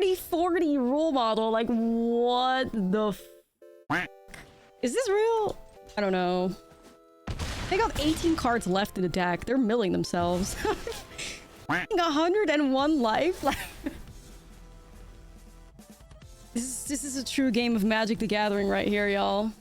30-40 role model. Like, what the is this real? I don't know. They got 18 cards left in the deck. They're milling themselves. 101 life. This is a true game of Magic the Gathering right here, y'all.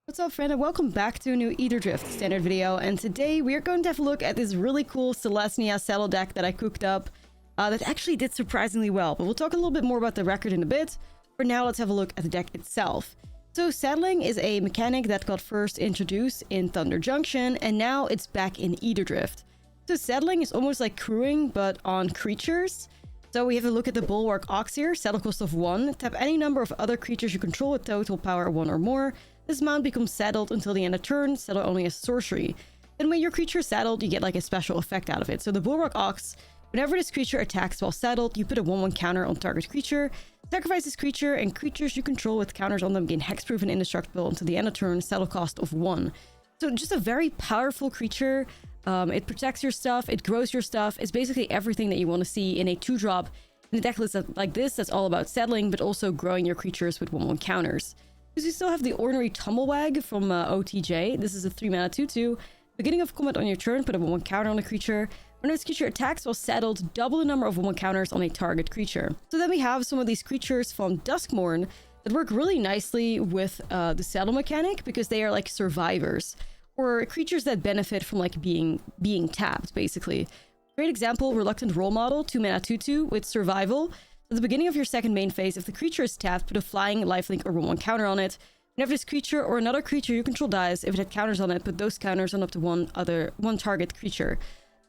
What's up, friend, and welcome back to a new Ether Drift standard video. And today we are going to have a look at this really cool Selesnya Saddle deck that I cooked up that actually did surprisingly well. But we'll talk a little bit more about the record in a bit. For now, let's have a look at the deck itself. So saddling is a mechanic that got first introduced in Thunder Junction, and now it's back in Ether Drift. So saddling is almost like crewing, but on creatures. So we have a look at the Bulwark Ox here, saddle cost of 1. Tap any number of other creatures you control with total power of 1 or more. This mount becomes saddled until the end of turn. Saddle only as sorcery. And when your creature is saddled, you get like a special effect out of it. So the Bulwark Ox, whenever this creature attacks while saddled, you put a 1/1 counter on target creature. Sacrifice this creature, and creatures you control with counters on them gain hexproof and indestructible until the end of turn. Saddle cost of 1. So just a very powerful creature. It protects your stuff. It grows your stuff. It's basically everything that you want to see in a 2-drop. In a deck list like this, that's all about saddling, but also growing your creatures with 1/1 counters. Because you still have the Ordinary Tumblewag from OTJ. This is a 3-mana 2/2. Beginning of combat on your turn, put a 1/1 counter on a creature. When this creature attacks while saddled, double the number of 1/1 counters on a target creature. So then we have some of these creatures from Duskmourn that work really nicely with the saddle mechanic because they are like survivors. Or creatures that benefit from like being tapped, basically. Great example, Reluctant Role Model, 2-mana 2/2 with survival. At the beginning of your second main phase, if the creature is tapped, put a flying, lifelink, or 1/1 counter on it. Whenever this creature or another creature you control dies, if it had counters on it, put those counters on up to one target creature.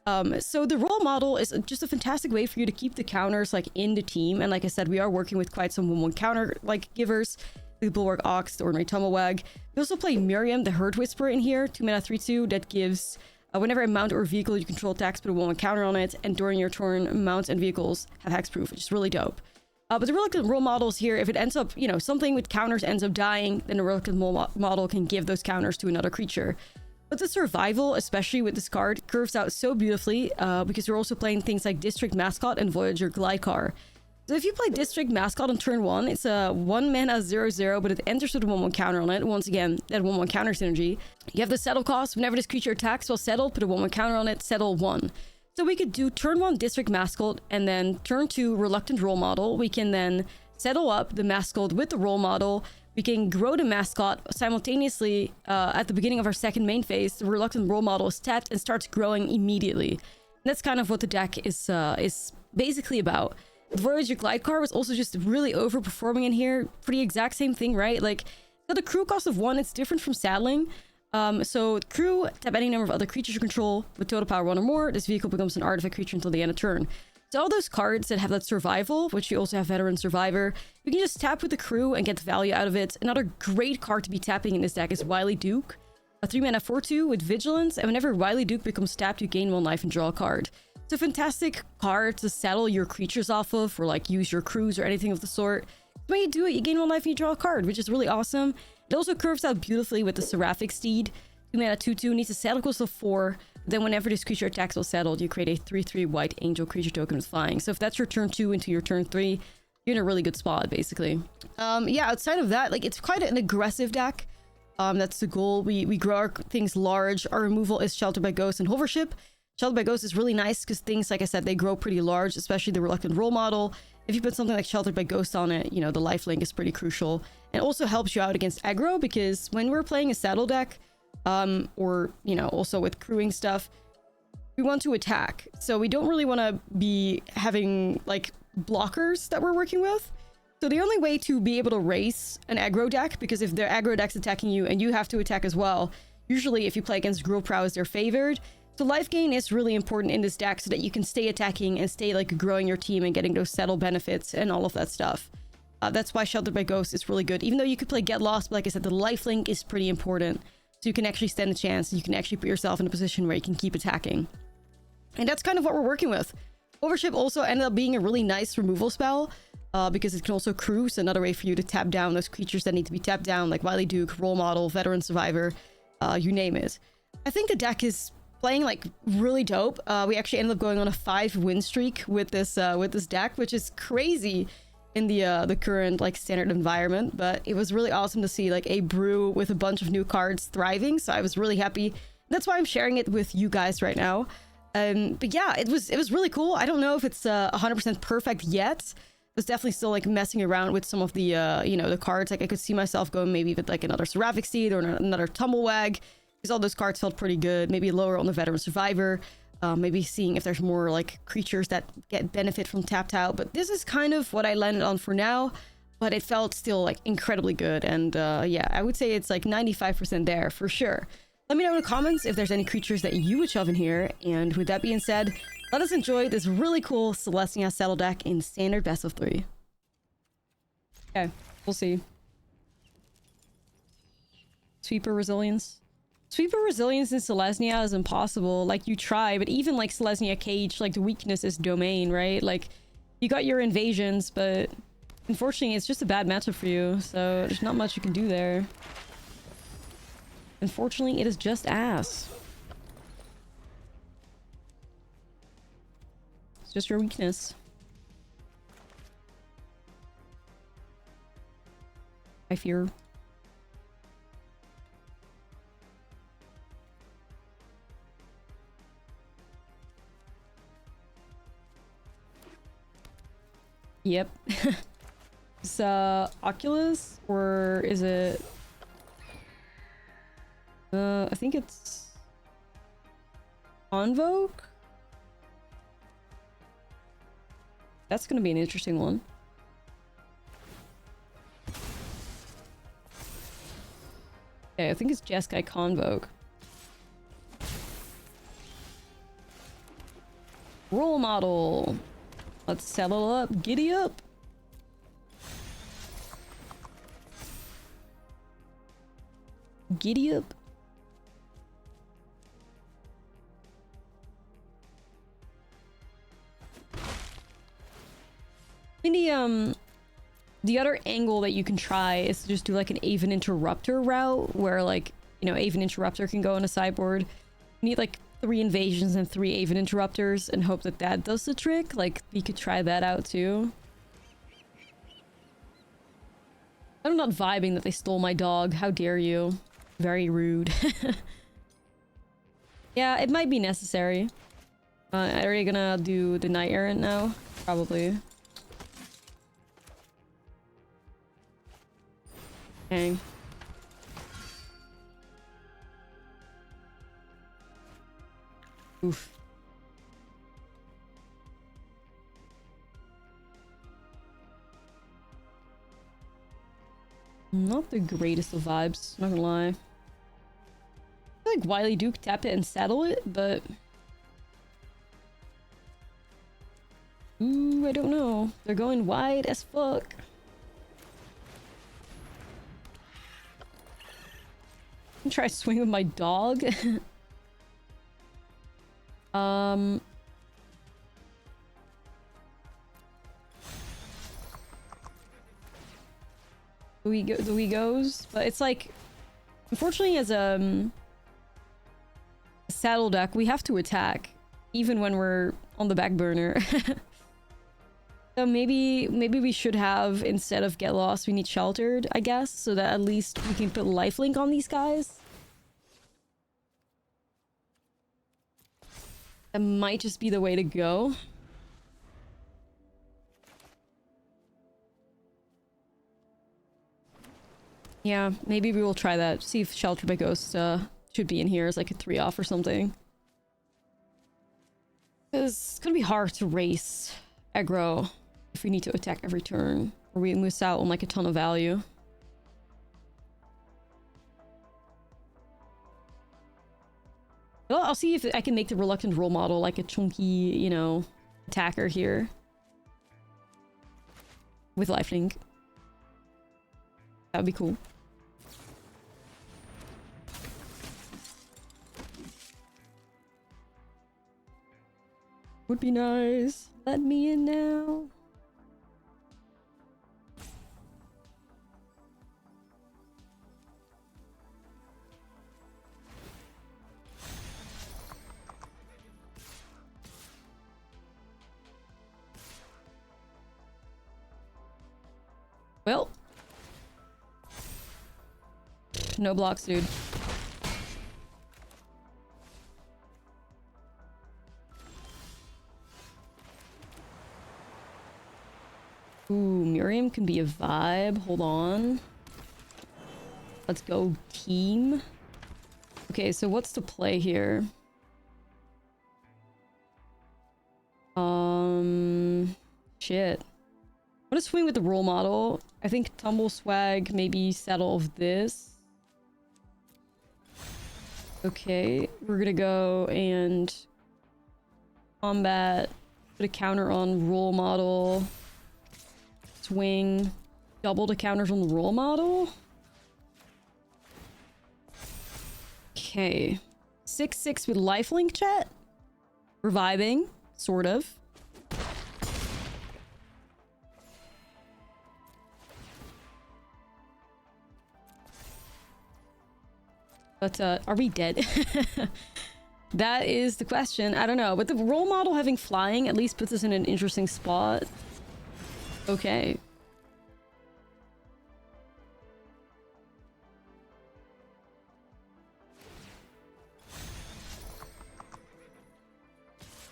So the role model is just a fantastic way for you to keep the counters like in the team. And like I said, we are working with quite some 1/1 counter like givers. The Bulwark Ox, the Ordinary Tumblewag. We also play Miriam, the Herd Whisperer in here, 2-mana 3/2 that gives whenever a mount or vehicle you control attacks, put a 1/1 counter on it, and during your turn, mounts and vehicles have hexproof, which is really dope. But the Reluctant Role Models here, if it ends up, you know, something with counters ends up dying, then a Reluctant Model can give those counters to another creature. But the survival, especially with this card, curves out so beautifully because you're also playing things like District Mascot and Voyager Glycar. So if you play District Mascot on turn 1, it's a 1-mana 0/0, but it enters with a 1/1 counter on it. Once again, that 1/1 counter synergy. You have the saddle cost. Whenever this creature attacks while settled, put a 1/1 counter on it, settle 1. So we could do turn 1 District Mascot, and then turn 2 Reluctant Role Model. We can then settle up the Mascot with the Role Model. We can grow the Mascot simultaneously at the beginning of our second main phase. The Reluctant Role Model is tapped and starts growing immediately. And that's kind of what the deck is basically about. The Voyager Glidecar was also just really overperforming in here for the exact same thing, right? Like, so the crew cost of 1, it's different from saddling. So crew, tap any number of other creatures you control with total power 1 or more. This vehicle becomes an artifact creature until the end of turn. So all those cards that have that survival, which you also have Veteran Survivor, you can just tap with the crew and get the value out of it. Another great card to be tapping in this deck is Wily Duke, a 3-mana 4/2 with Vigilance, and whenever Wily Duke becomes tapped, you gain 1 life and draw a card. It's a fantastic card to saddle your creatures off of, or like use your crews or anything of the sort. When you do it, you gain 1 life and you draw a card, which is really awesome. It also curves out beautifully with the Seraphic Steed. 2-mana 2/2 needs a saddle cost of 4. Then whenever this creature attacks while saddled, you create a 3/3 white angel creature token with flying. So if that's your turn 2 into your turn 3, you're in a really good spot, basically. Yeah, outside of that, like, it's quite an aggressive deck. That's the goal. We grow our things large. Our removal is Sheltered by Ghost and Hovership. Sheltered by Ghost is really nice because things, like I said, they grow pretty large, especially the Reluctant Role Model. If you put something like Sheltered by Ghost on it, you know, the lifelink is pretty crucial. And also helps you out against aggro, because when we're playing a saddle deck, or, you know, also with crewing stuff, we want to attack. So we don't really want to be having, like, blockers that we're working with. So the only way to be able to race an aggro deck, because if their aggro deck's attacking you and you have to attack as well, usually if you play against Gruul Prowess, they're favored. So life gain is really important in this deck so that you can stay attacking and stay like growing your team and getting those settle benefits and all of that stuff. That's why Sheltered by Ghost is really good. Even though you could play Get Lost, but like I said, the lifelink is pretty important. So you can actually stand a chance and you can actually put yourself in a position where you can keep attacking. And that's kind of what we're working with. Overship also ended up being a really nice removal spell because it can also cruise, another way for you to tap down those creatures that need to be tapped down, like Wily Duke, Role Model, Veteran Survivor, you name it. I think the deck is playing like really dope. We actually ended up going on a 5-win streak with this deck, which is crazy in the current like standard environment. But it was really awesome to see like a brew with a bunch of new cards thriving. So I was really happy. That's why I'm sharing it with you guys right now. But yeah, it was really cool. I don't know if it's 100% perfect yet. I was definitely still like messing around with some of the you know, the cards. Like I could see myself going maybe with like another Seraphic Seed or another Tumblewag, because all those cards felt pretty good. Maybe lower on the Veteran Survivor. Maybe seeing if there's more like creatures that get benefit from tapped out. But this is kind of what I landed on for now. But it felt still like incredibly good. And yeah, I would say it's like 95% there for sure. Let me know in the comments if there's any creatures that you would shove in here. And with that being said, let us enjoy this really cool Selesnya Saddle deck in standard best of 3. Okay, we'll see. Sweeper Resilience. Sweeper Resilience in Selesnya is impossible. Like, you try, but even like Selesnya Cage, like the weakness is Domain, right? Like, you got your invasions, but unfortunately it's just a bad matchup for you. So there's not much you can do there. Unfortunately, it is just ass. It's just your weakness. I fear. Yep. Is Oculus, or is it... I think it's Convoke? That's gonna be an interesting one. Okay, I think it's Jeskai Convoke. Role model. Let's settle up. Giddy up. Giddy up. Maybe, the other angle that you can try is to just do like an Aven Interrupter route, where like, you know, Aven Interrupter can go on a sideboard. You need like 3 invasions and 3 Aven Interrupters and hope that that does the trick. Like, you could try that out too. I'm not vibing that they stole my dog. How dare you? Very rude. Yeah, it might be necessary. Are you gonna do the Knight Errant now? Probably. Dang. Oof. Not the greatest of vibes, not gonna lie. I feel like Wily Duke tapped it and saddle it, but... Ooh, I don't know. They're going wide as fuck. Try to swing with my dog. The we goes, but it's like, unfortunately, as a saddle deck, we have to attack even when we're on the back burner. So maybe we should have, instead of Get Lost, we need Sheltered, I guess, so that at least we can put Lifelink on these guys. That might just be the way to go. Yeah, maybe we will try that. See if Sheltered by Ghost should be in here as like a 3-off or something. It's gonna be hard to race aggro if we need to attack every turn, or we miss out on like a ton of value. Well, I'll see if I can make the Reluctant Role Model like a chunky, you know, attacker here. With lifelink. That would be cool. Would be nice. Let me in now. Well. No blocks, dude. Ooh, Miriam can be a vibe. Hold on. Let's go, team. Okay, so what's the play here? Shit. I'm gonna swing with the role model. I think Tumble Swag, maybe settle of this. Okay, we're gonna go and combat, put a counter on role model. Swing, double the counters on the role model. Okay. 6/6 with lifelink, chat. Reviving, sort of. But, are we dead? That is the question. I don't know. But the role model having flying at least puts us in an interesting spot. Okay.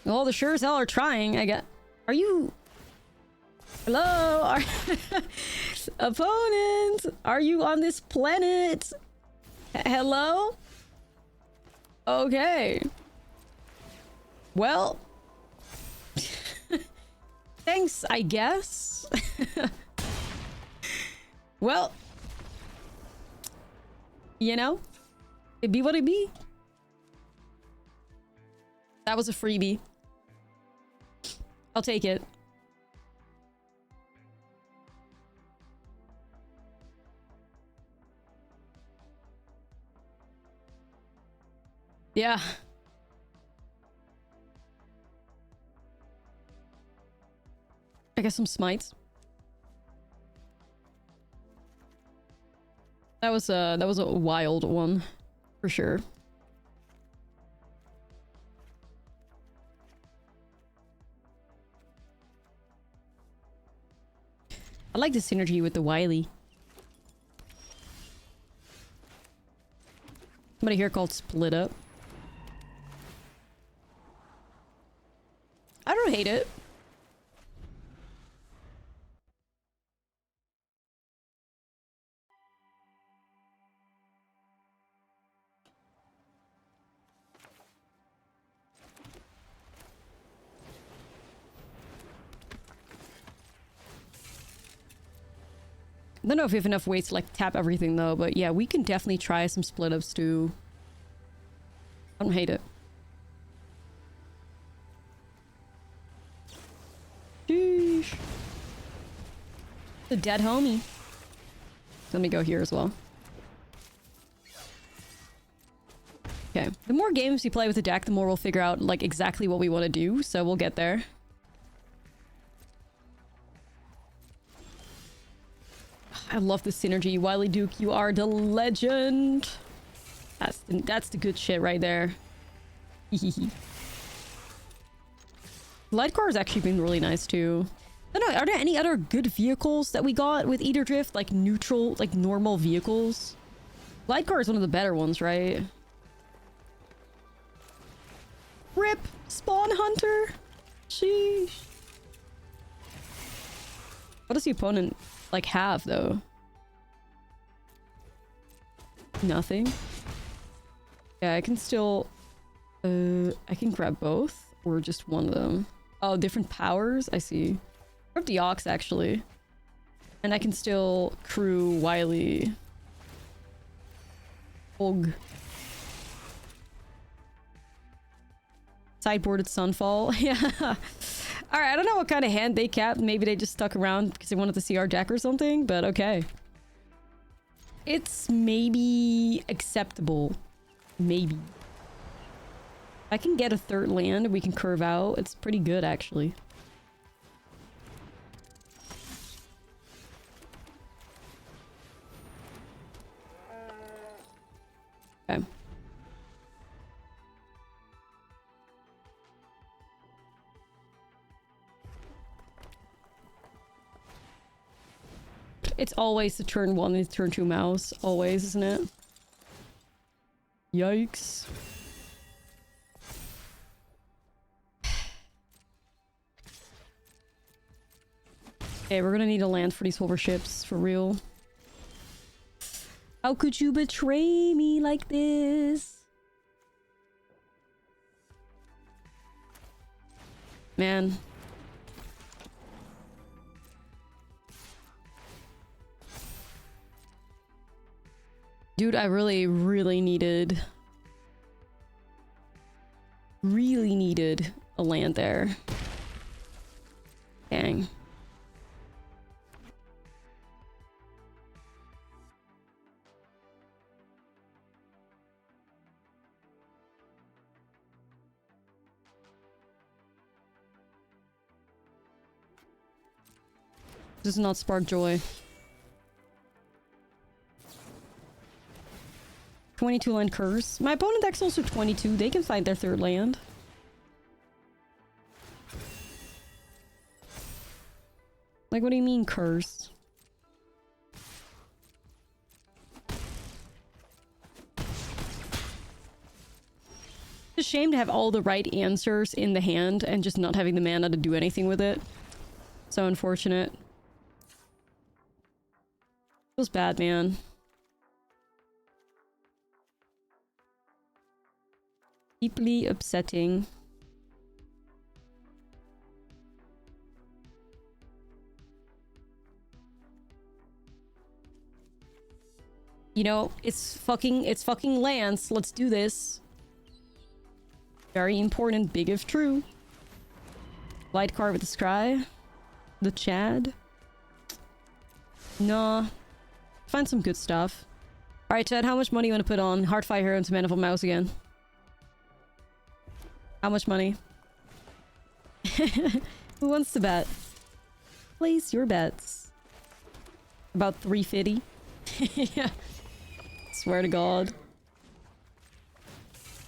Well, the sure as hell are trying, I guess. Are you... Hello? Are... Opponent! Are you on this planet? Hello? Okay. Well... Thanks, I guess. Well... You know? It be what it be. That was a freebie. I'll take it. Yeah. I guess some smites. That was a wild one, for sure. I like the synergy with the Wily. Somebody here called Split Up. I don't hate it. I don't know if we have enough ways to like tap everything though, but yeah, we can definitely try some split ups too. I don't hate it. Sheesh. The dead homie. Let me go here as well. Okay. The more games we play with the deck, the more we'll figure out like exactly what we want to do, so we'll get there. I love the synergy. Wily Duke, you are the legend. That's the good shit right there. Lightcar has actually been really nice too. I don't know, are there any other good vehicles that we got with Eater Drift? Like neutral, like normal vehicles? Lightcar is one of the better ones, right? RIP! Spawn Hunter! Sheesh. What does the opponent like have though? Nothing. Yeah, I can still I can grab both or just one of them. Oh, different powers? I see. Grab the Ox actually. And I can still crew Wily. Ugh. Sideboarded Sunfall. Yeah. Alright, I don't know what kind of hand they capped. Maybe they just stuck around because they wanted to see our deck or something, but okay. It's maybe acceptable. Maybe. If I can get a third land and we can curve out, it's pretty good actually. Okay. It's always the turn 1 and turn 2 mouse. Always, isn't it? Yikes. Okay, we're gonna need a land for these hover ships, for real. How could you betray me like this? Man. Dude, I really needed a land there. Dang. Does not spark joy. 22 land curse. My opponent deck's also 22. They can find their third land. Like, what do you mean curse? It's a shame to have all the right answers in the hand and just not having the mana to do anything with it. So unfortunate. Feels bad, man. Deeply upsetting. You know, it's fucking Lance. Let's do this. Very important, big if true. Light card with the scry. The Chad. Nah. Find some good stuff. Alright, Chad, how much money you want to put on Heartfire Hero into Manifold Mouse again? How much money? Who wants to bet? Place your bets. About 350. Yeah. Swear to God.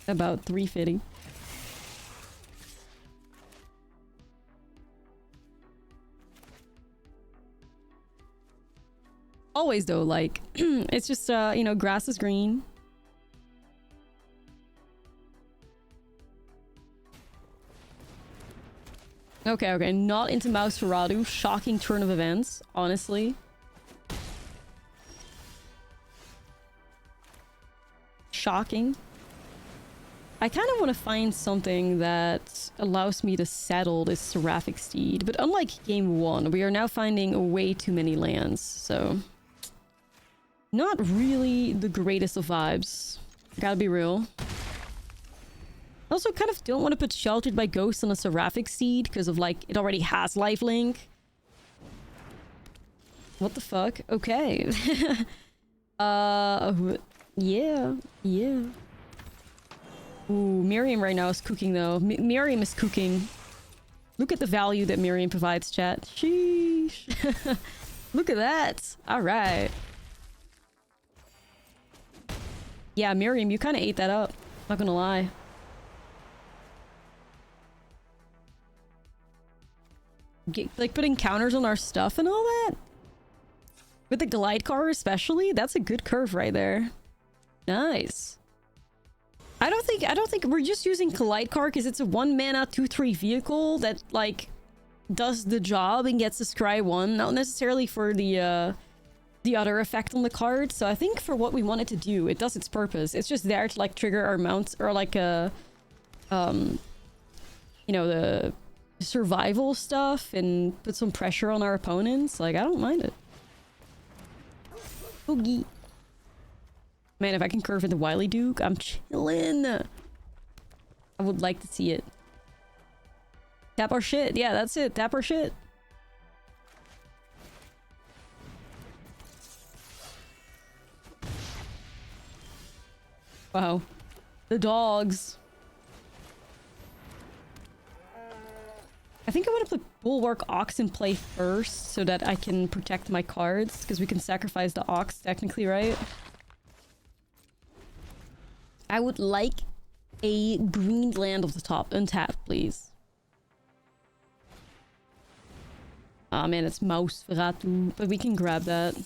About 350. Always though, like, it's just, you know, grass is green. Okay, not into Mouse Ferradu. Shocking turn of events, honestly. Shocking. I kind of want to find something that allows me to saddle this Seraphic Steed, but unlike game 1, we are now finding way too many lands, so... Not really the greatest of vibes. Gotta be real. I also kind of don't want to put Sheltered by Ghosts on a Seraphic Steed because of, like, it already has lifelink. What the fuck? Okay. Yeah. Ooh, Miriam right now is cooking, though. Miriam is cooking. Look at the value that Miriam provides, chat. Sheesh. Look at that. Alright. Yeah, Miriam, you kind of ate that up. Not gonna lie. Like, putting counters on our stuff and all that? With the glide car especially? That's a good curve right there. Nice. I don't think we're just using Glide Car because it's a 1 mana 2/3 vehicle that, like, does the job and gets the scry 1, not necessarily for the other effect on the card. So I think for what we want it to do, it does its purpose. It's just there to, like, trigger our mounts or, like, you know, the survival stuff and put some pressure on our opponents. Like, I don't mind it. Oogie. Man, if I can curve into Wily Duke, I'm chillin'. I would like to see it. Tap our shit. Yeah, that's it. Tap our shit. Wow. The dogs. I think I want to put Bulwark Ox in play first so that I can protect my cards, because we can sacrifice the Ox technically, right? I would like a green land off the top. Untap, please. Ah man, it's mouse veratu, but we can grab that.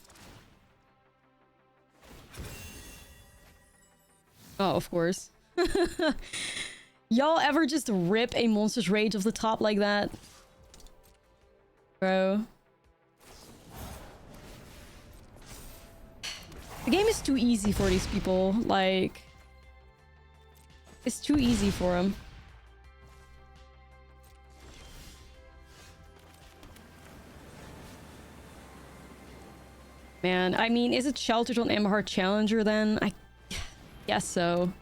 Oh, of course. Y'all ever just rip a Monster's Rage off the top like that? Bro. The game is too easy for these people. Like, it's too easy for them. Man, I mean, is it sheltered on Emberheart Challenger then? I guess so.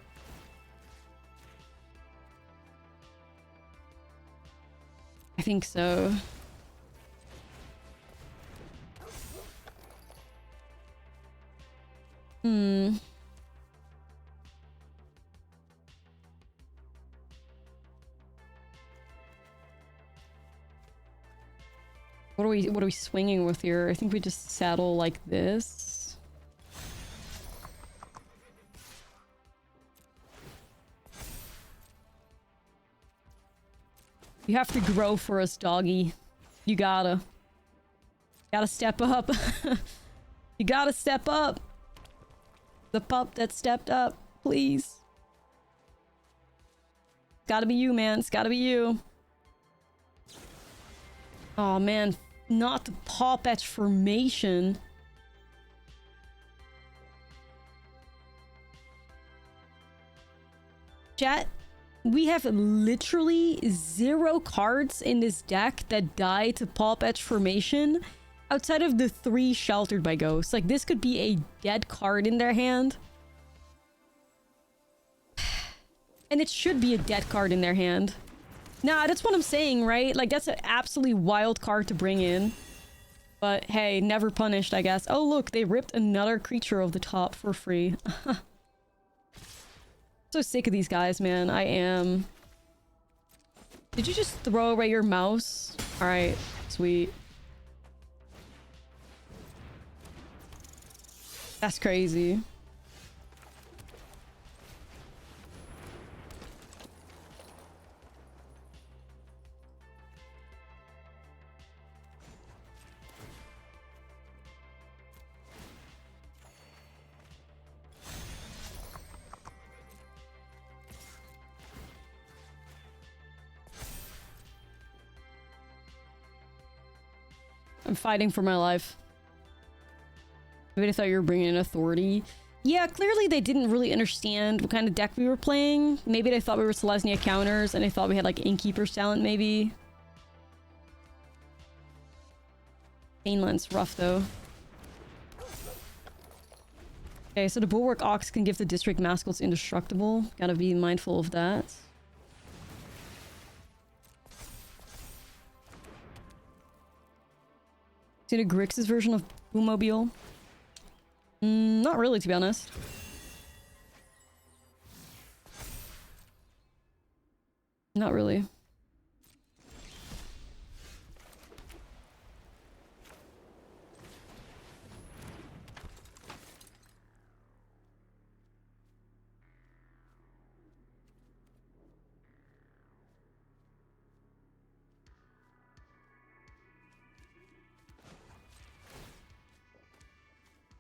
I think so. Hmm. What are we swinging with here? I think we just saddle like this. You have to grow for us, doggy. You gotta. Gotta step up. You gotta step up. The pup that stepped up, please. It's gotta be you, man. It's gotta be you. Oh man, not the paw patch formation. Chat, we have literally 0 cards in this deck that die to paw patch formation outside of the 3 sheltered by ghosts. Like, this could be a dead card in their hand. And it should be a dead card in their hand. Nah, that's what I'm saying, right? Like, that's an absolutely wild card to bring in. But hey, never punished, I guess. Oh, look, they ripped another creature off the top for free. So sick of these guys, man. I am. Did you just throw away your mouse? Alright, sweet. That's crazy. I'm fighting for my life. Maybe they thought you were bringing in authority. Yeah, clearly they didn't really understand what kind of deck we were playing. Maybe they thought we were Selesnya counters and they thought we had like Innkeeper's talent, maybe. Painland's rough though. Okay, so the Bulwark Ox can give the District Mascots indestructible. Gotta be mindful of that. Seen a Grixis version of Boomobile? Not really, to be honest. Not really.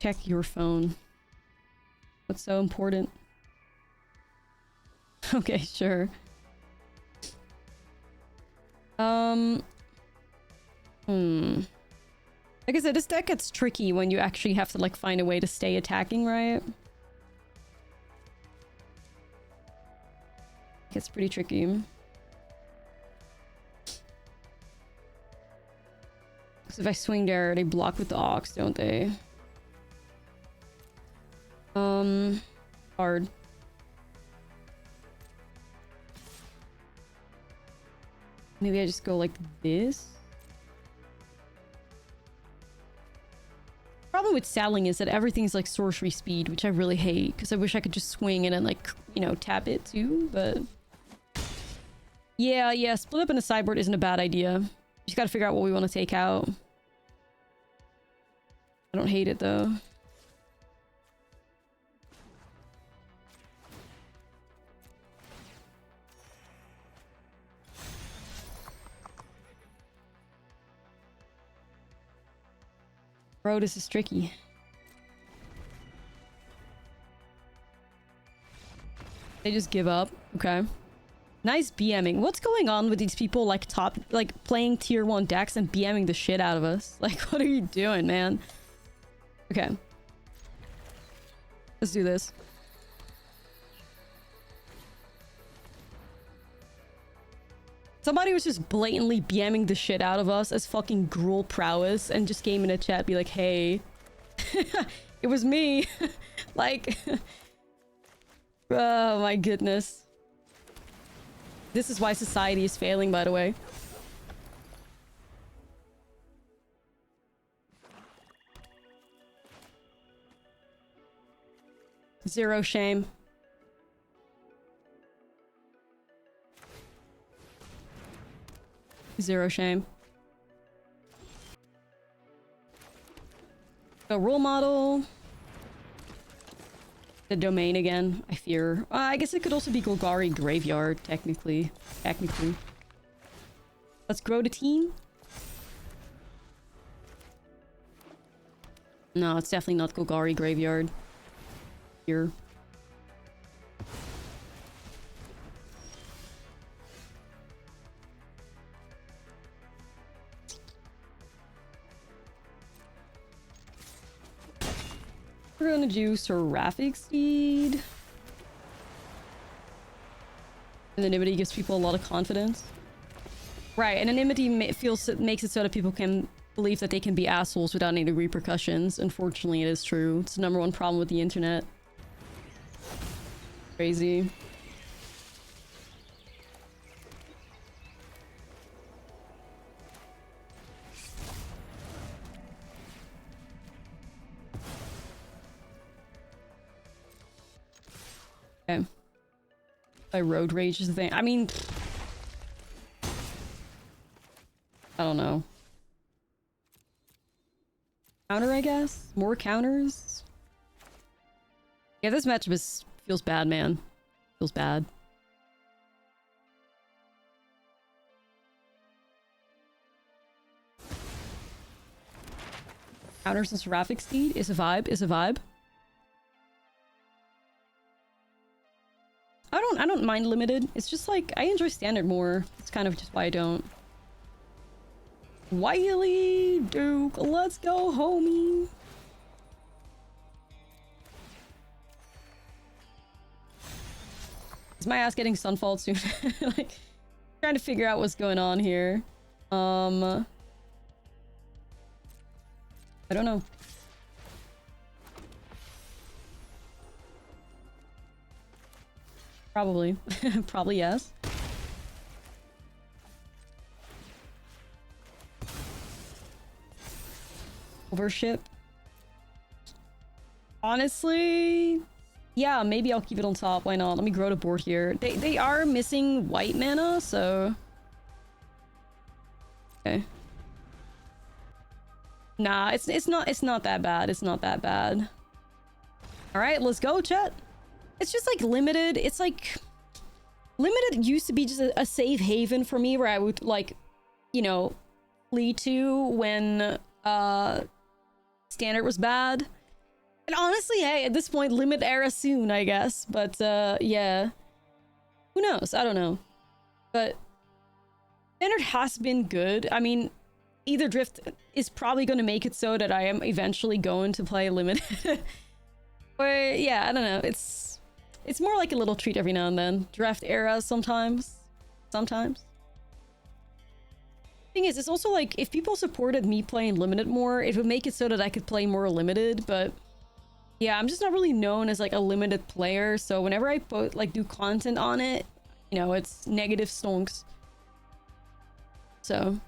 Check your phone. What's so important? Okay, sure. Like I said, this deck gets tricky when you actually have to like find a way to stay attacking, right? It's pretty tricky. Because if I swing there, they block with the Ox, don't they? Hard. Maybe I just go like this? Problem with saddling is that everything's like sorcery speed, which I really hate, because I wish I could just swing and then like, you know, tap it too, but... Yeah, split up in a sideboard isn't a bad idea. Just gotta figure out what we want to take out. I don't hate it though. Bro, this is tricky. They just give up. Okay. Nice BMing. What's going on with these people like playing tier 1 decks and BMing the shit out of us? Like, what are you doing, man? Okay. Let's do this. Somebody was just blatantly BMing the shit out of us as fucking Gruul prowess and just came in a chat be like, hey, it was me. Like, oh my goodness. This is why society is failing, by the way. Zero shame. Zero shame. A role model. The domain again, I fear. I guess it could also be Golgari Graveyard, technically. Let's grow the team. No, it's definitely not Golgari Graveyard. Here. We're gonna do Seraphic Steed. Anonymity gives people a lot of confidence. Right, and anonymity makes it so that people can believe that they can be assholes without any repercussions. Unfortunately, it is true. It's the #1 problem with the internet. Crazy. Okay. By road rage is the thing. I mean, I don't know. Counter, I guess? More counters? Yeah, this matchup feels bad, man. Feels bad. Counters and Seraphic Steed is a vibe, I don't mind limited. It's just like, I enjoy standard more. It's kind of just why I don't. Wily Duke, let's go, homie. Is my ass getting sunfalled soon? Like, trying to figure out what's going on here. I don't know. Probably. Probably yes. Overship. Honestly, yeah, maybe I'll keep it on top. Why not? Let me grow the board here. They are missing white mana, so okay. Nah, it's not that bad. It's not that bad. All right, let's go, chat. It's just like limited. It's like limited used to be just a safe haven for me where I would like, you know, flee to when standard was bad. And honestly, hey, at this point, limit era soon, I guess. But yeah, who knows? I don't know. But standard has been good. I mean, Either Drift is probably going to make it so that I am eventually going to play limited. But yeah, I don't know. It's more like a little treat every now and then. Draft era sometimes. Sometimes. Thing is, it's also like, if people supported me playing limited more, it would make it so that I could play more limited, but yeah, I'm just not really known as like a limited player, so whenever I do content on it, you know, it's negative stonks. So,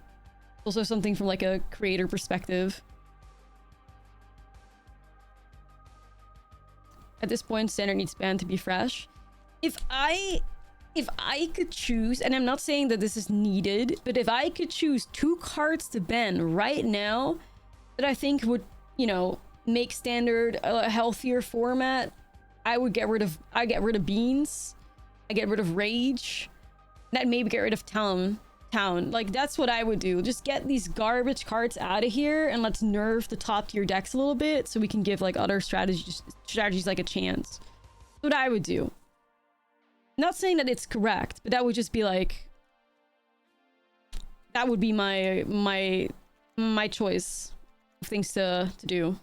also something from like a creator perspective. At this point, standard needs ban to be fresh. If I could choose, and I'm not saying that this is needed, but if I could choose 2 cards to ban right now that I think would, you know, make standard a healthier format, I get rid of Beans, I get rid of Rage, and I'd maybe get rid of Talon. town. Like, that's what I would do. Just get these garbage cards out of here and let's nerf the top tier decks a little bit so we can give like other strategies like a chance. That's what I would do. Not saying that it's correct, but that would just be like, that would be my choice of things to do.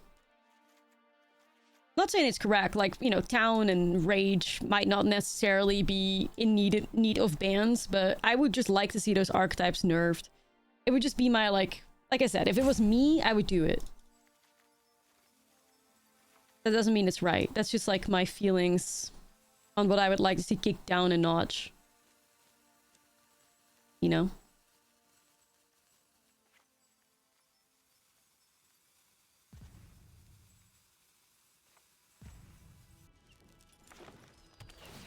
Not saying it's correct, like, you know, Town and Rage might not necessarily be in need of bans, but I would just like to see those archetypes nerfed. It would just be my, like I said, if it was me, I would do it. That doesn't mean it's right. That's just like my feelings on what I would like to see kicked down a notch. You know?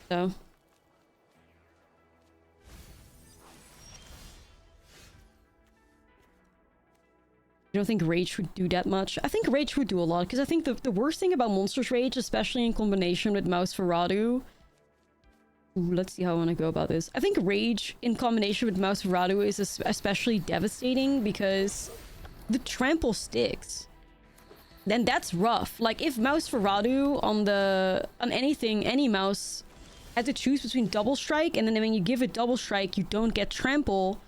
So. I don't think Rage would do that much. I think Rage would do a lot, because I think the worst thing about Monsters Rage, especially in combination with Mouse Ferradu... Ooh, let's see how I want to go about this. I think Rage in combination with Mouse Ferradu is especially devastating, because the trample sticks. Then that's rough. Like, if Mouse Ferradu on anything, any mouse, had to choose between double strike, and then when you give it double strike, you don't get trample,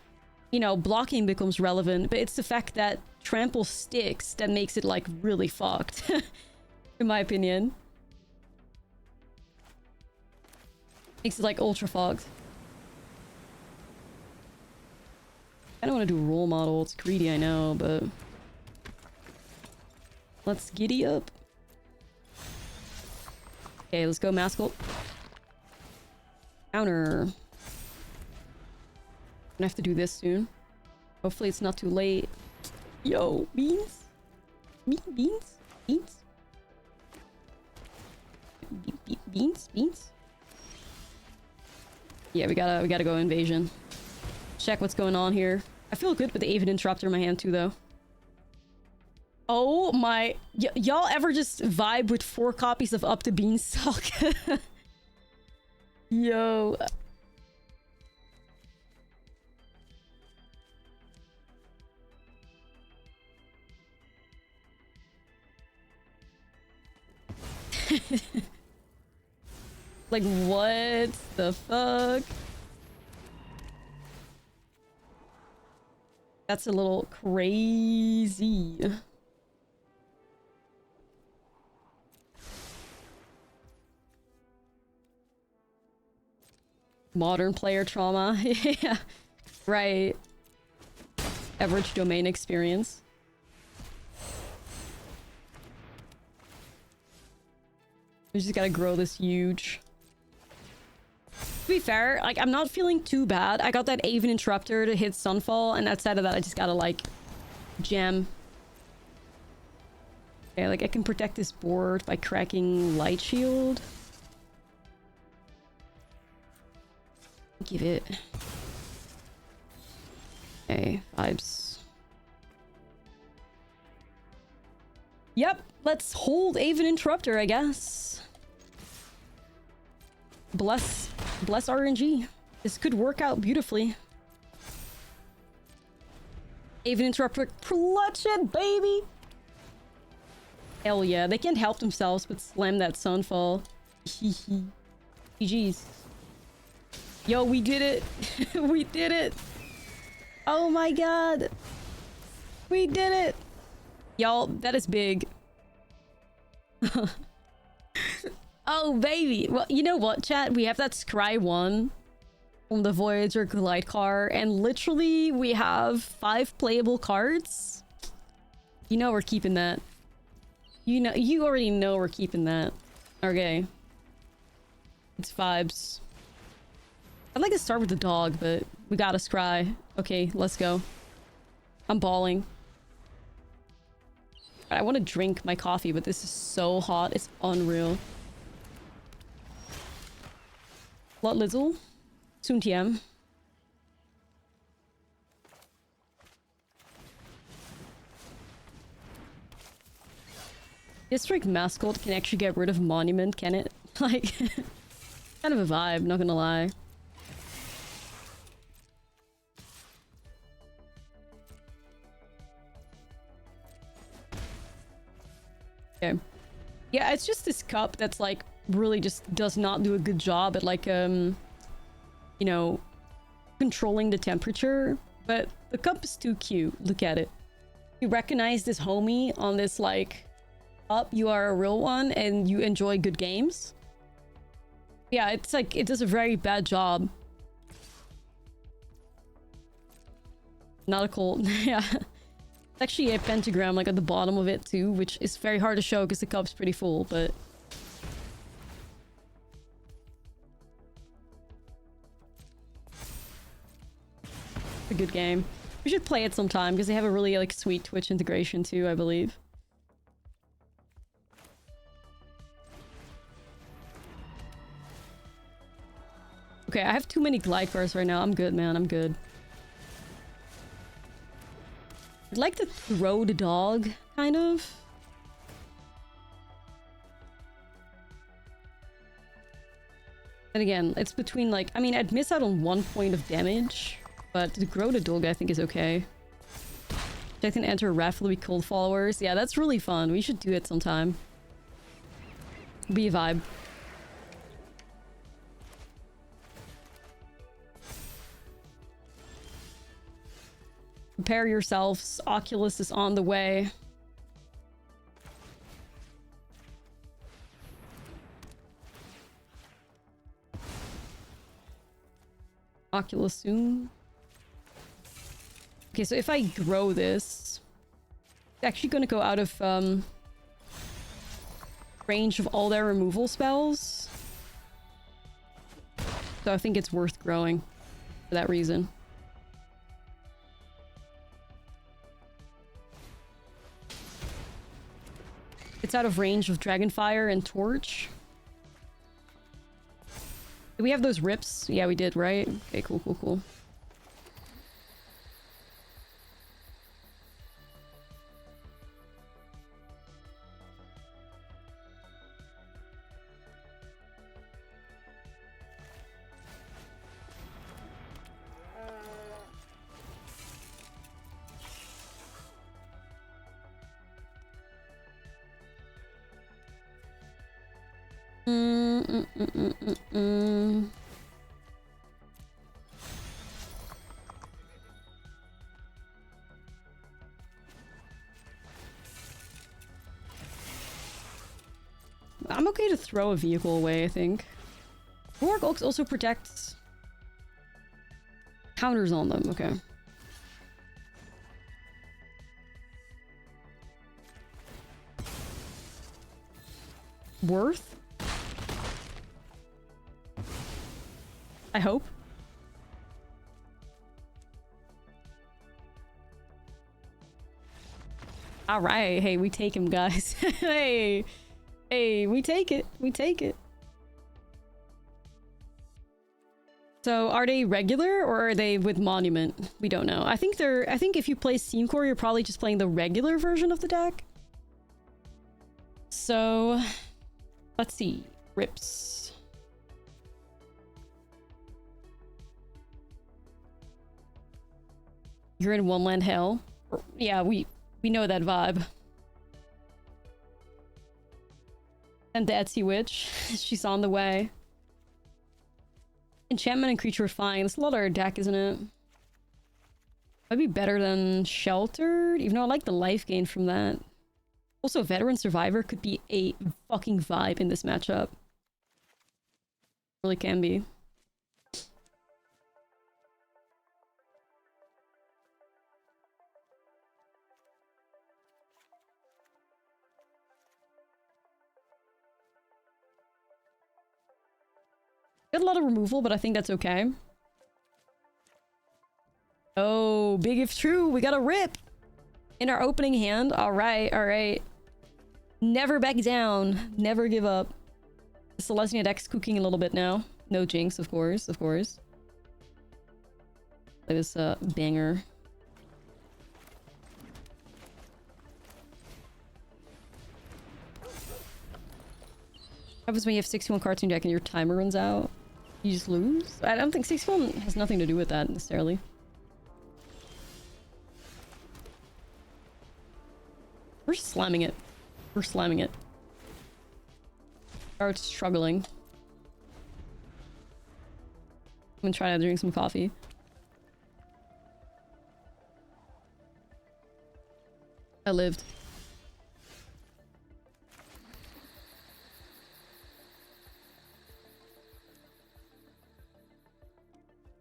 you know, blocking becomes relevant. But it's the fact that trample sticks that makes it, like, really fucked. In my opinion. Makes it, like, ultra fucked. I don't want to do role model. It's greedy, I know, but... let's giddy up. Okay, let's go, Mascot. Counter. Gonna have to do this soon. Hopefully it's not too late. Yo, beans? Beans? Beans? Yeah, we gotta go invasion. Check what's going on here. I feel good with the Avid Interrupter in my hand too, though. Oh my... y'all ever just vibe with 4 copies of Up the Beanstalk? Yo. Like, what the fuck? That's a little crazy. Modern player trauma. Yeah. Right. Average domain experience. We just gotta grow this huge. To be fair, like, I'm not feeling too bad. I got that Aven Interrupter to hit Sunfall, and outside of that, I just gotta, like, jam. Okay, like, I can protect this board by cracking Light Shield. Give it. Okay, vibes. Yep, let's hold Aven Interrupter, I guess. Bless RNG. This could work out beautifully. Aven Interrupter, clutch it, baby! Hell yeah, they can't help themselves but slam that Sunfall. GG's. Yo, we did it! We did it! Oh my god! We did it! Y'all, that is big. Oh, baby! Well, you know what, chat? We have that Scry 1 from the Voyager Glide car, and literally we have 5 playable cards. You know we're keeping that. You already know we're keeping that. Okay. It's vibes. I'd like to start with the dog, but we got a Scry. Okay, let's go. I'm balling. I want to drink my coffee, but this is so hot. It's unreal. Ashlizzlle. Soon TM. District Mascot can actually get rid of Monument, can it? Like, kind of a vibe, not gonna lie. Okay. Yeah, it's just this cup that's like really just does not do a good job at like you know, controlling the temperature, but the cup is too cute. Look at it. You recognize this homie on this like cup, you are a real one and you enjoy good games. Yeah, it's like it does a very bad job. Nautical, yeah. It's actually a pentagram like at the bottom of it too, which is very hard to show because the cup's pretty full, but it's a good game. We should play it sometime because they have a really like sweet Twitch integration too, I believe. Okay, I have too many glide cards right now. I'm good, man. I'm good. I'd like to throw the dog, kind of. And again, it's between like... I mean, I'd miss out on 1 point of damage, but to grow the dog I think is okay. I can enter rapidly cold followers. Yeah, that's really fun. We should do it sometime. Be a vibe. Prepare yourselves. Oculus is on the way. Oculus soon. Okay, so if I grow this, it's actually going to go out of range of all their removal spells. So I think it's worth growing for that reason. It's out of range of Dragonfire and Torch. Did we have those rips? Yeah, we did, right? Okay, cool, cool, cool. I'm okay to throw a vehicle away, I think. Warg Oaks also protects counters on them, okay. Worth? I hope. All right, hey, we take him, guys. Hey, hey, we take it. We take it. So, are they regular or are they with Monument? We don't know. I think if you play Steam Core, you're probably just playing the regular version of the deck. So, let's see. Rips. You're in one land hell. Yeah, we know that vibe. And the Etsy Witch. She's on the way. Enchantment and creature are fine. It's a lot of our deck, isn't it? Might be better than Sheltered, even though I like the life gain from that. Also, Veteran Survivor could be a fucking vibe in this matchup. Really can be. Got a lot of removal, but I think that's okay. Oh, big if true. We got a rip in our opening hand. All right, all right. Never back down. Never give up. The Selesnya deck's cooking a little bit now. No jinx, of course, of course. Play this banger. What happens when you have 61 cards in your deck and your timer runs out? You just lose? I don't think 61 has nothing to do with that necessarily. We're just slamming it. We're slamming it. Or it's struggling. I'm gonna try to drink some coffee. I lived.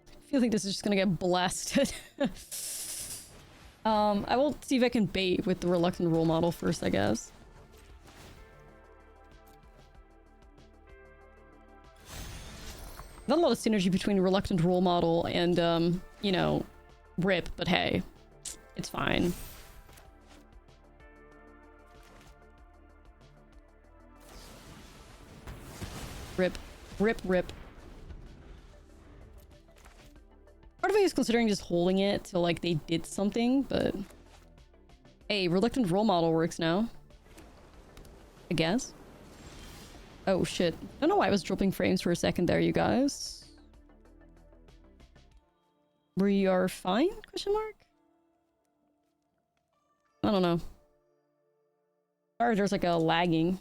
I feel like this is just gonna get blasted. I will see if I can bait with the Reluctant Role Model first, I guess. Not a lot of synergy between Reluctant Role Model and, you know, Rip, but hey, it's fine. Rip. Rip, rip. Part of me is considering just holding it till, like, they did something, but... Hey, Reluctant Role Model works now. I guess. Oh, shit. I don't know why I was dropping frames for a second there, you guys. We are fine? Question mark? I don't know. Or there's, like, a lagging.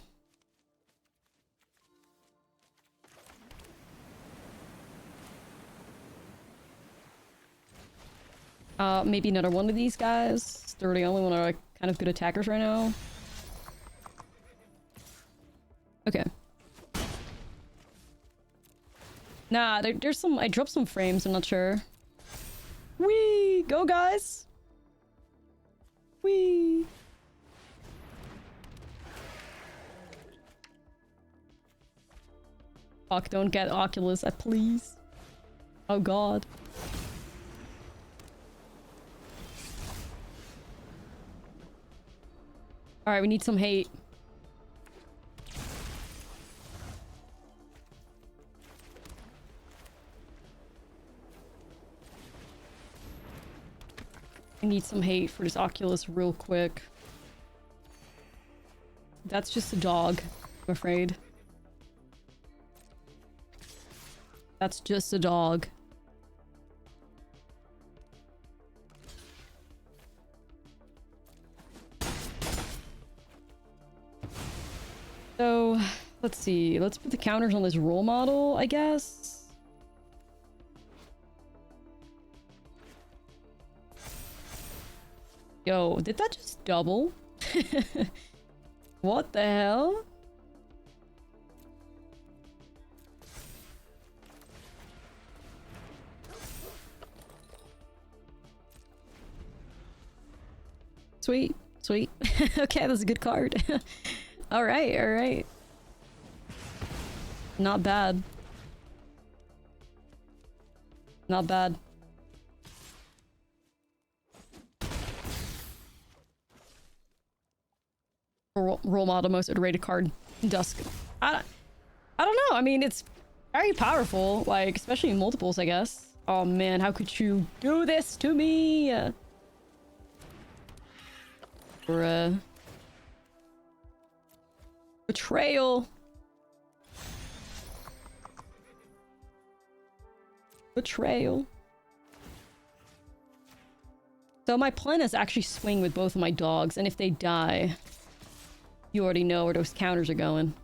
Maybe another one of these guys. They're the only one that are like, kind of good attackers right now. Okay. Nah, there's some... I dropped some frames, I'm not sure. Whee! Go, guys! Whee! Fuck, don't get Oculus, please. Oh god. Alright, we need some hate. I need some hate for this Oculus real quick. That's just a dog, I'm afraid. That's just a dog. So, let's see. Let's put the counters on this role model, I guess. Yo, did that just double? What the hell? Sweet, sweet. Okay, that's a good card. Alright, alright. Not bad. Not bad. Role model most underrated card. Dusk. I don't know. I mean, it's very powerful, like, especially in multiples, I guess. Oh man, how could you do this to me? Bruh. Betrayal. Betrayal. So my plan is actually swing with both of my dogs, and if they die, you already know where those counters are going.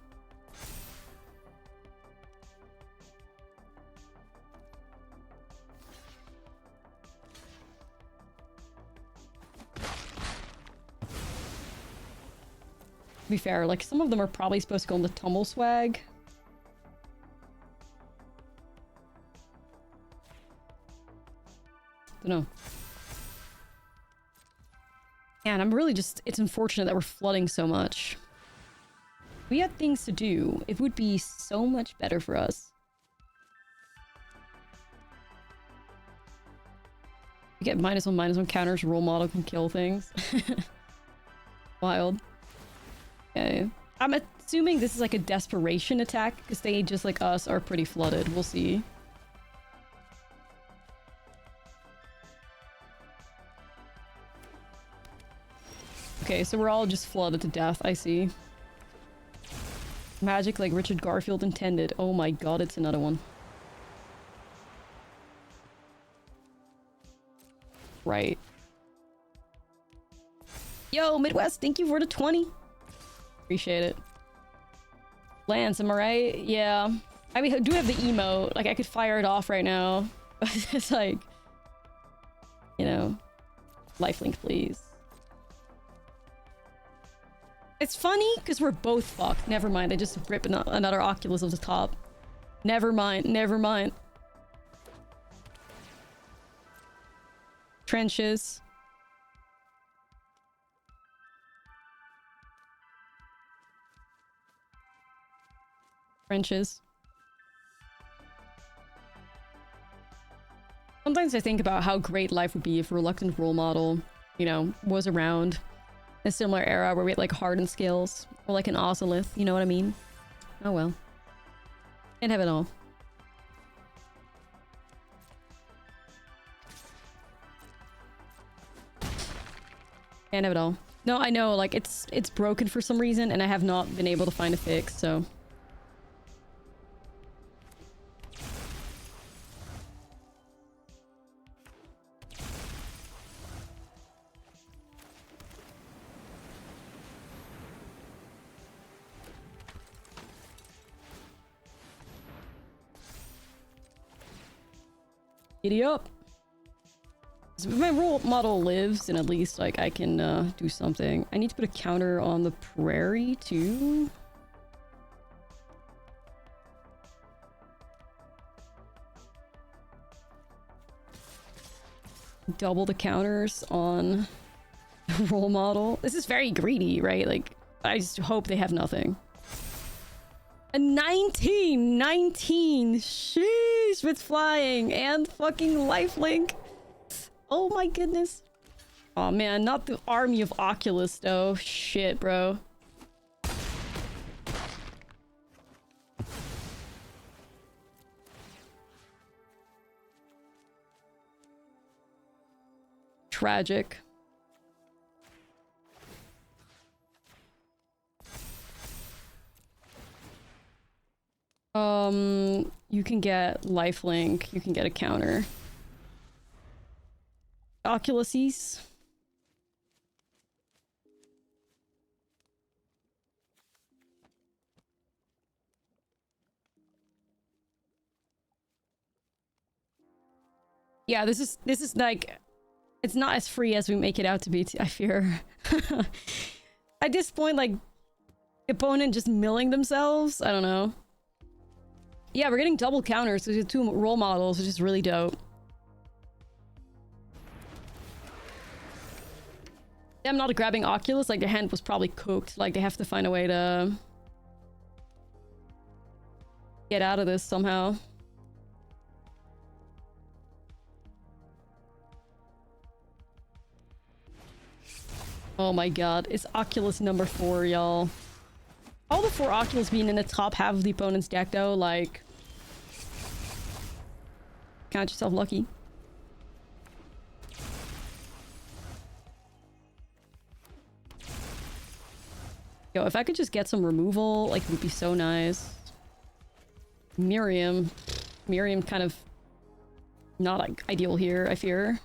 To be fair, like, some of them are probably supposed to go on the tumble swag. Dunno. Man, I'm really just... It's unfortunate that we're flooding so much. If we had things to do, it would be so much better for us. We get -1/-1 counters, role model can kill things. Wild. Okay. I'm assuming this is like a desperation attack, because they, just like us, are pretty flooded. We'll see. Okay, so we're all just flooded to death, I see. Magic like Richard Garfield intended. Oh my god, it's another one. Right. Yo, Midwest, thank you for the 20. Appreciate it. Lance, am I right? Yeah. I mean, I do have the emote. Like, I could fire it off right now. It's like... You know... Lifelink, please. It's funny, because we're both fucked. Never mind, I just ripped another Oculus off the top. Never mind, never mind. Trenches. Trenches. Sometimes I think about how great life would be if a reluctant role model, you know, was around in a similar era where we had like hardened skills. Or like an Ashlizzlle, you know what I mean? Oh well. Can't have it all. Can't have it all. No, I know, like, it's broken for some reason, and I have not been able to find a fix, so... Giddy up! So if my role model lives, and at least, like, I can, do something. I need to put a counter on the prairie, too? Double the counters on the role model. This is very greedy, right? Like, I just hope they have nothing. A 19! 19! Sheesh! With flying and fucking lifelink! Oh my goodness. Oh man, not the army of Oculus though. Shit, bro. Tragic. You can get lifelink, you can get a counter. Oculuses. Yeah, this is like, it's not as free as we make it out to be, I fear. At this point, like, opponent just milling themselves? I don't know. Yeah, we're getting double counters with 2 role models, which is really dope. Them not grabbing Oculus, like their hand was probably cooked. Like they have to find a way to get out of this somehow. Oh my god, it's Oculus number 4, y'all. All the 4 Oculus being in the top half of the opponent's deck though, like... Count yourself lucky. Yo, if I could just get some removal, like, it would be so nice. Miriam. Miriam kind of... not like, ideal here, I fear.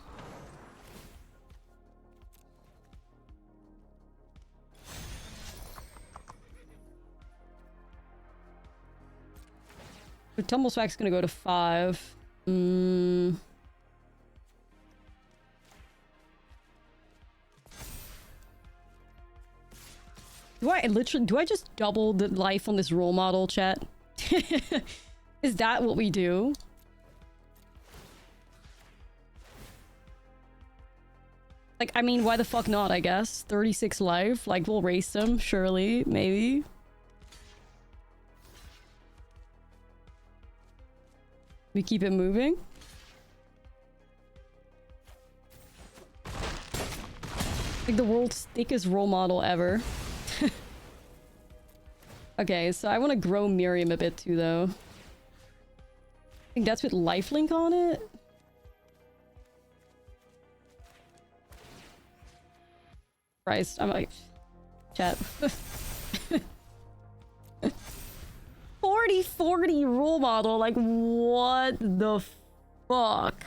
So Tumbleswack's gonna go to 5. Do I just double the life on this role model, chat? Is that what we do? Like, I mean, why the fuck not, I guess? 36 life, like, we'll race them, surely, maybe. We keep it moving. Like the world's thickest role model ever. Okay, so I want to grow Miriam a bit too, though. I think that's with lifelink on it. Christ, I'm like... Chat. 40/40 role model, like what the fuck?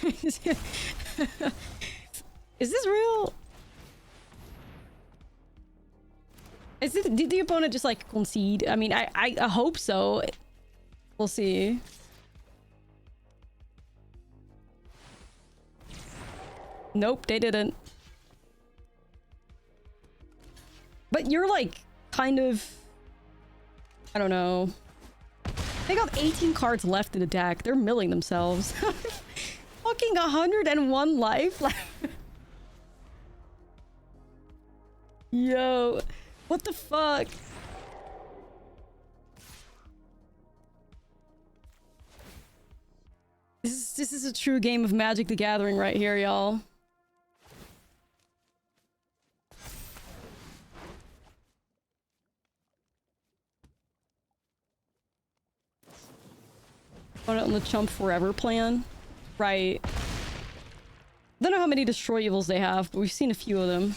Is this real? Did the opponent just like concede? I mean, I hope so. We'll see. Nope, they didn't. But you're like kind of, I don't know. They got 18 cards left in the deck. They're milling themselves. Fucking 101 life. Yo, what the fuck? This is a true game of Magic the Gathering right here, y'all. On the Chump Forever plan. Right. I don't know how many Destroy Evils they have, but we've seen a few of them.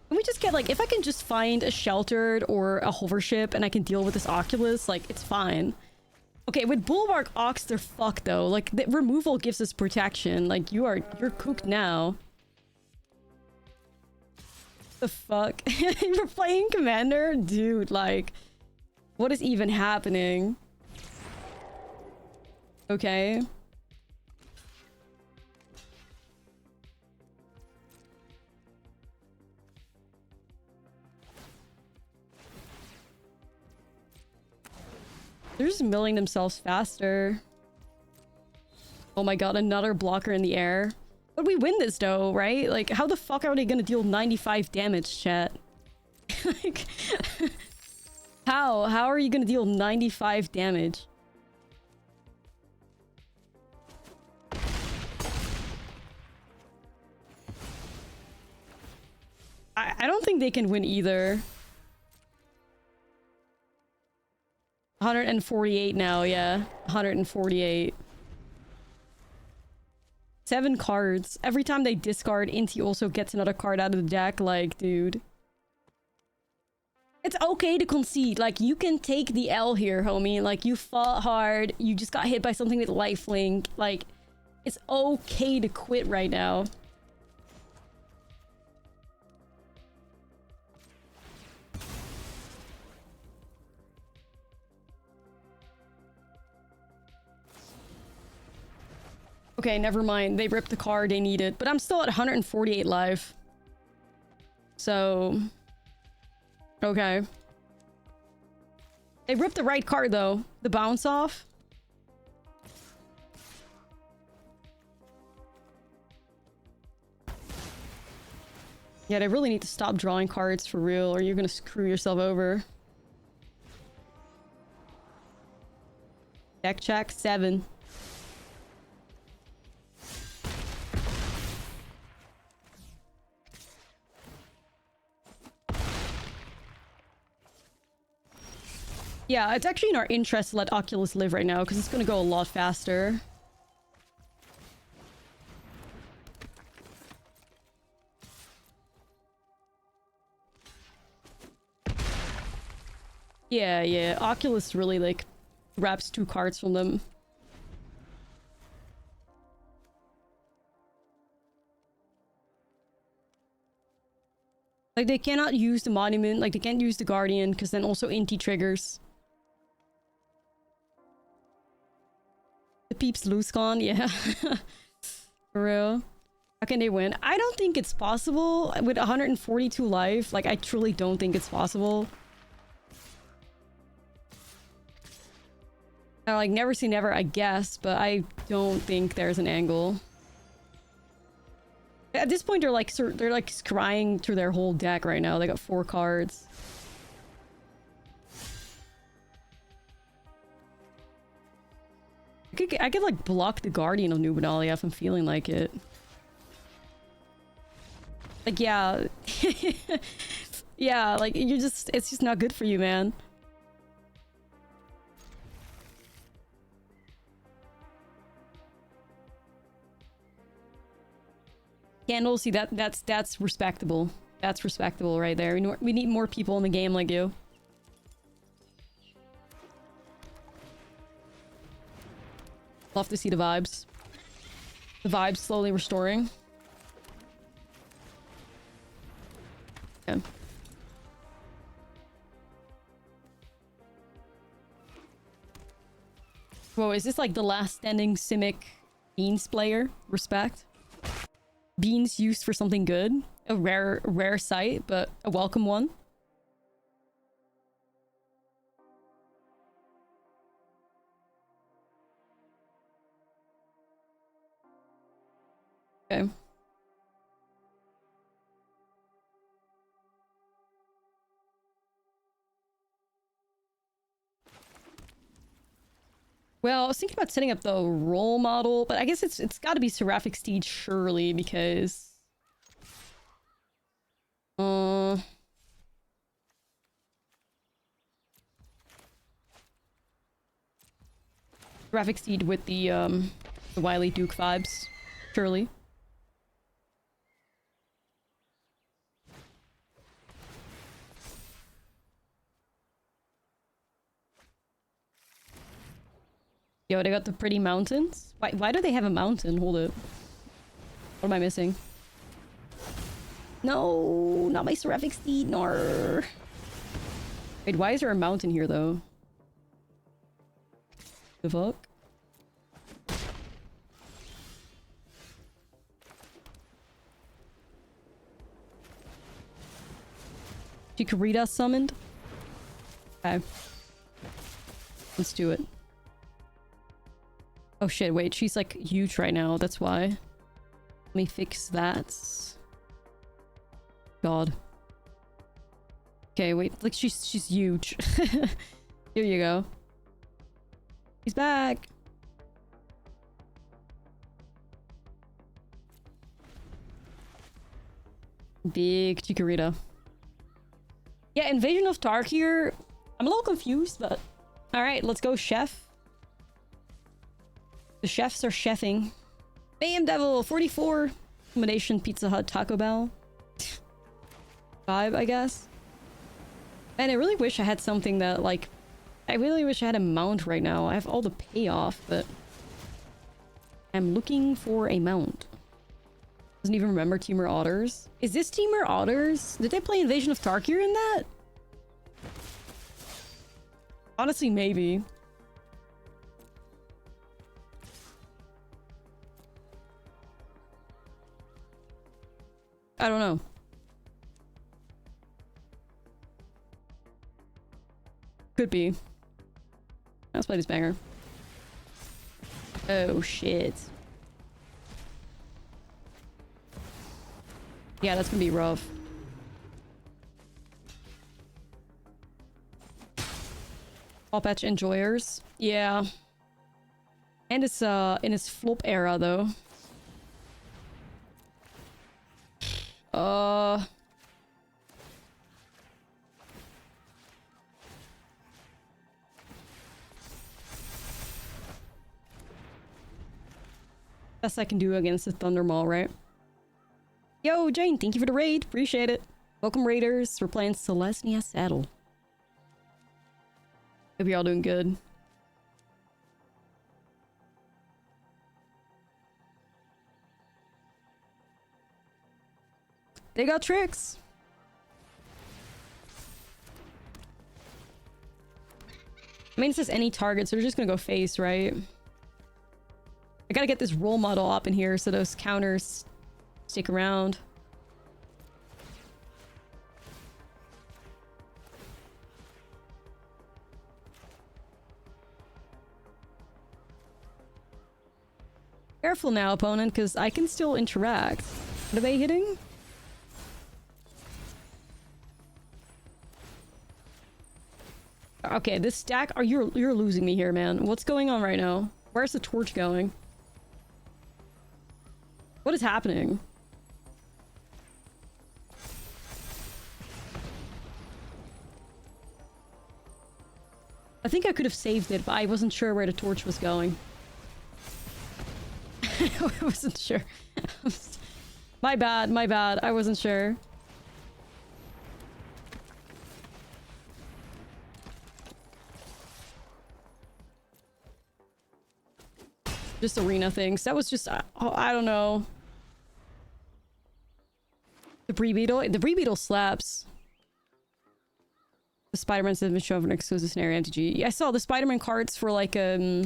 Can we just get, like, if I can just find a Sheltered or a Hovership and I can deal with this Oculus, like, it's fine. Okay, with Bulwark Ox, they're fucked, though. Like, the removal gives us protection. Like, you're cooked now. The fuck? You're playing Commander? Dude, like... What is even happening? Okay. They're just milling themselves faster. Oh my god, another blocker in the air. But we win this though, right? Like, how the fuck are they gonna deal 95 damage, chat? Like... How are you gonna deal 95 damage? I don't think they can win either. 148 now, yeah. 148. 7 cards. Every time they discard, Inti also gets another card out of the deck. Like, dude. It's okay to concede. Like, you can take the L here, homie. Like, you fought hard. You just got hit by something with lifelink. Like, it's okay to quit right now. Okay, never mind. They ripped the card they needed. But I'm still at 148 life. So... Okay. They ripped the right card, though. The bounce off. Yeah, they really need to stop drawing cards for real, or you're gonna screw yourself over. Deck check, 7. Yeah, it's actually in our interest to let Oculus live right now, because it's going to go a lot faster. Yeah, Oculus really, like, grabs 2 cards from them. Like, they cannot use the Monument, like, they can't use the Guardian, because then also Inti triggers. The peeps loose con, yeah. For real. How can they win? I don't think it's possible with 142 life. Like, I truly don't think it's possible. Like, never say never, I guess, but I don't think there's an angle. At this point, they're like scrying through their whole deck right now. They got 4 cards. I could like block the Guardian of Nubenalia if I'm feeling like it. Like, yeah. Yeah, like, it's just not good for you, man. Candle, see, that's respectable. That's respectable right there. We need more people in the game like you. Love to see the vibes. The vibes slowly restoring. Okay. Whoa, is this like the last standing Simic Beans player? Respect. Beans used for something good. A rare sight, but a welcome one. Okay. Well, I was thinking about setting up the role model, but I guess it's got to be Seraphic Steed surely because Seraphic Steed with the Wily Duke vibes, surely. Yo, they got the pretty mountains. Why do they have a mountain? Hold it. What am I missing? No, not my Seraphic Steed. Nar. Wait, why is there a mountain here though? The fuck? Chikorita summoned? Okay. Let's do it. Oh shit, wait, she's like huge right now, that's why. Let me fix that. God. Okay, wait, like she's huge. Here you go. He's back. Big Chikorita. Yeah, Invasion of Tarkir. I'm a little confused, but alright, let's go, chef. The chefs are chefing. Bam Devil 44. Combination Pizza Hut Taco Bell. Vibe, I guess. Man, I really wish I had something that like I really wish I had a mount right now. I have all the payoff, but I'm looking for a mount. Doesn't even remember Teamer Otters. Is this Teamer Otters? Did they play Invasion of Tarkir in that? Honestly, maybe. I don't know. Could be. Let's play this banger. Oh shit. Yeah, that's gonna be rough. All patch enjoyers. Yeah. And it's in its flop era though. Best I can do against the Thunder Maul, right? Yo, Jane, thank you for the raid. Appreciate it. Welcome, raiders. We're playing Selesnya Saddle. Hope you're all doing good. They got tricks. I mean, it says any target, so they're just gonna go face, right? I gotta get this role model up in here so those counters stick around. Careful now, opponent, because I can still interact. What are they hitting? Okay, this stack... You're losing me here, man. What's going on right now? Where's the torch going? What is happening? I think I could have saved it, but I wasn't sure where the torch was going. I wasn't sure. My bad, my bad. I wasn't sure. Just arena things. That was just, I don't know. The Bree Beetle? The Bree Beetle slaps. The Spider-Man's have been shown for an exclusive scenario MTG. Yeah, I saw the Spider-Man cards for like, yeah,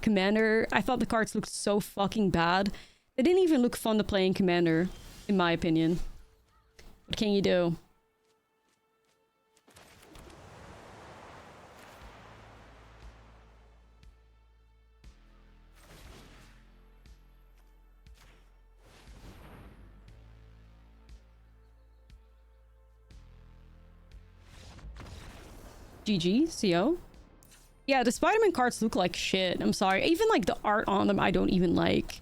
Commander. I thought the cards looked so fucking bad. They didn't even look fun to play in Commander, in my opinion. What can you do? GG, CO. Yeah, the Spider-Man cards look like shit. I'm sorry. Even like the art on them, I don't even like.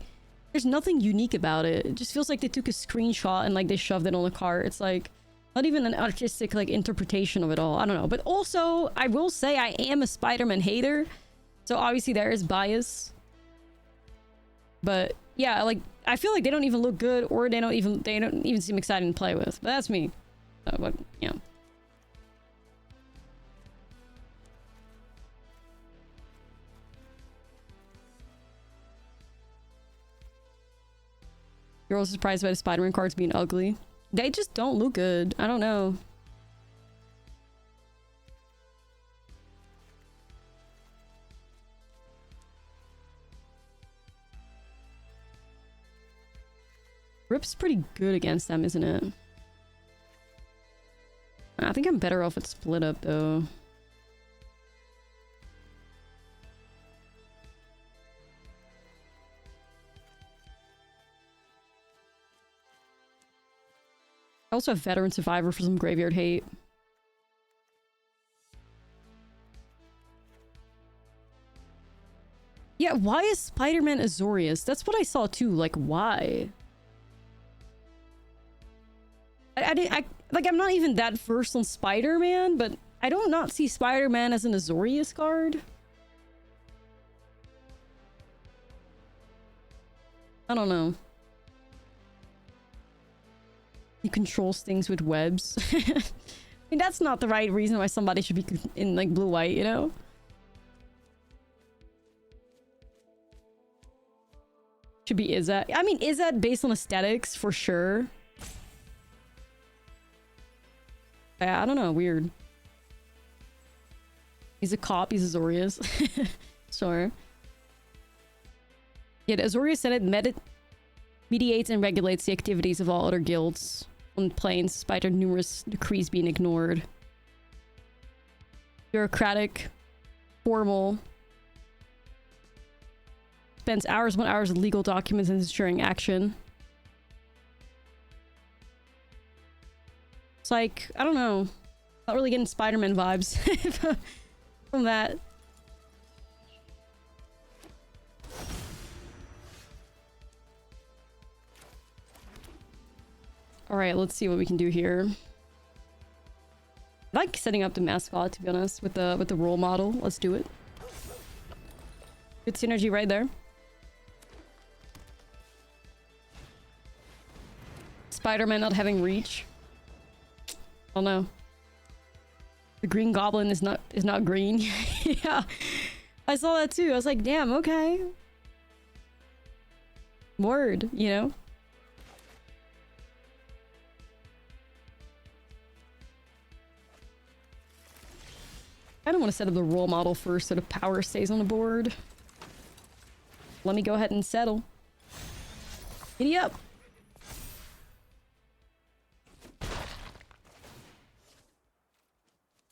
There's nothing unique about it. It just feels like they took a screenshot and like they shoved it on the card. It's like not even an artistic like interpretation of it all. I don't know. But also, I will say I am a Spider-Man hater. So obviously there is bias. But yeah, like I feel like they don't even look good or they don't even seem exciting to play with. But that's me. So, but yeah. You're also surprised by the Spider-Man cards being ugly. They just don't look good. I don't know. Rip's pretty good against them, isn't it? I think I'm better off with split up though. I also have Veteran Survivor for some graveyard hate. Yeah, why is Spider-Man Azorius? That's what I saw too. Like, why? I'm not even that versed on Spider-Man, but I don't not see Spider-Man as an Azorius card. I don't know. He controls things with webs. I mean, that's not the right reason why somebody should be in, like, blue-white, you know? Should be Izzet. I mean, Izzet based on aesthetics, for sure. Yeah, I don't know. Weird. He's a cop. He's Azorius. Sure. Yeah, Azorius said it mediates and regulates the activities of all other guilds on planes, despite numerous decrees being ignored. Bureaucratic, formal, spends hours upon hours of legal documents and ensuring action. It's like, I don't know, not really getting Spider-Man vibes from that. All right, let's see what we can do here. I like setting up the mascot, to be honest, with the role model. Let's do it. Good synergy right there. Spider-Man not having reach. Oh no. The Green Goblin is not green. Yeah. I saw that too. I was like, damn, okay. Word, you know? I don't want to set up the role model first so the power stays on the board. Let me go ahead and settle. Giddy up!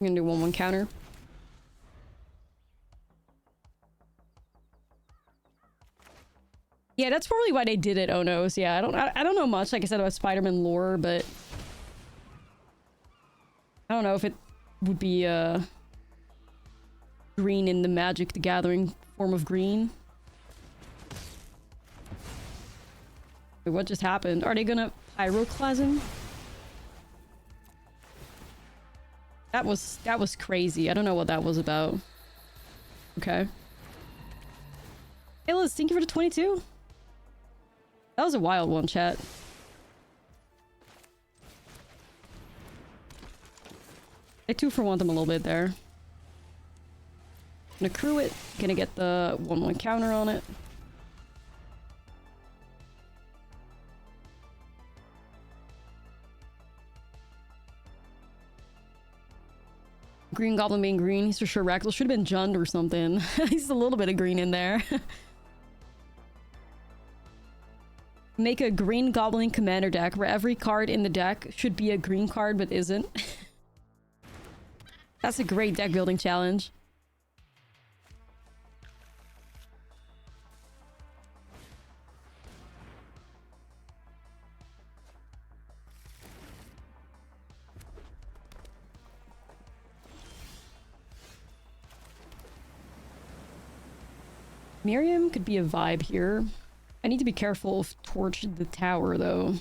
I'm gonna do 1/1 counter. Yeah, that's probably why they did it, oh no's. Yeah, I don't know much, like I said, about Spider-Man lore, but I don't know if it would be green in the Magic the Gathering form of green. Wait, what just happened? Are they gonna Pyroclasm? That was crazy. I don't know what that was about. Okay. Hey Liz, thank you for the 22. That was a wild one, chat. I 2-for-1 them a little bit there. Gonna crew it. Gonna get the 1/1 counter on it. Green Goblin being green. He's for sure Raxel. Should have been Jund or something. He's a little bit of green in there. Make a green Goblin commander deck where every card in the deck should be a green card but isn't. That's a great deck building challenge. Miriam could be a vibe here. I need to be careful of Torch the tower, though.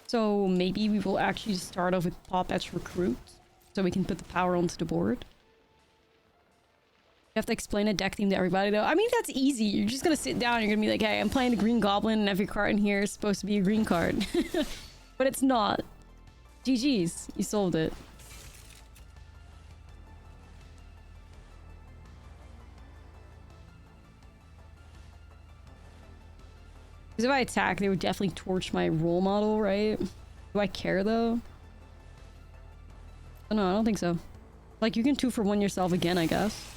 So maybe we will actually start off with Pop-Etch Recruit, so we can put the power onto the board. You have to explain a deck theme to everybody, though. I mean, that's easy. You're just gonna sit down and you're gonna be like, hey, I'm playing the Green Goblin, and every card in here is supposed to be a green card. But it's not. GG's. You solved it. Because if I attack, they would definitely torch my role model, right? Do I care, though? Oh, no, I don't think so. Like, you can 2-for-1 yourself again, I guess.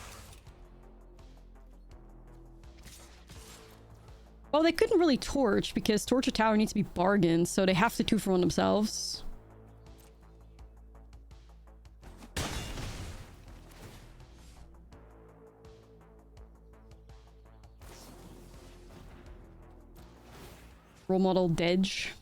Well, they couldn't really torch, because torch a tower needs to be bargained, so they have to 2-for-1 themselves. Role model Dedge.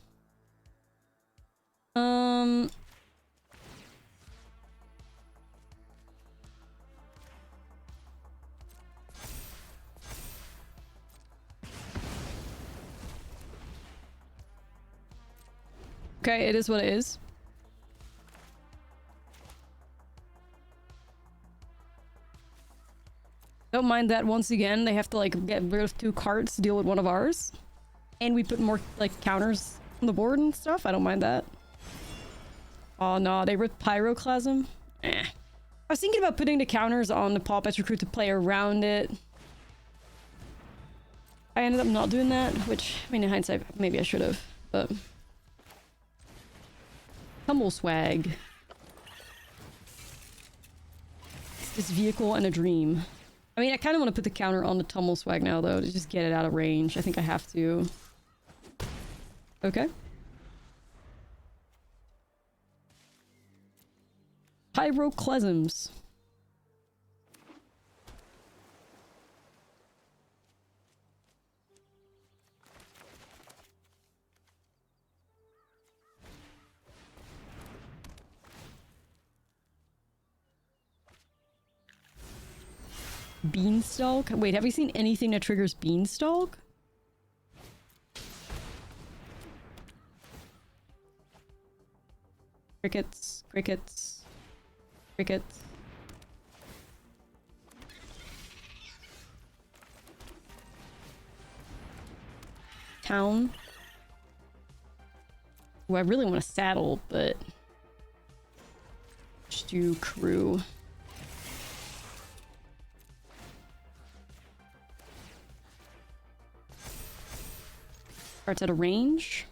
Okay, it is what it is. Don't mind that once again. They have to like get rid of 2 cards to deal with one of ours. And we put more, like, counters on the board and stuff. I don't mind that. Oh, no. They ripped Pyroclasm? Eh. I was thinking about putting the counters on the Pop-Etch Recruit to play around it. I ended up not doing that, which, I mean, in hindsight, maybe I should have. But... Tumble Swag. This vehicle and a dream. I mean, I kind of want to put the counter on the Tumble Swag now, though, to just get it out of range. I think I have to. Okay. Pyroclasms. Beanstalk? Wait, have you seen anything that triggers Beanstalk? Crickets, crickets, crickets. Town. Oh, I really want a saddle, but... Just do crew. Starts at a range.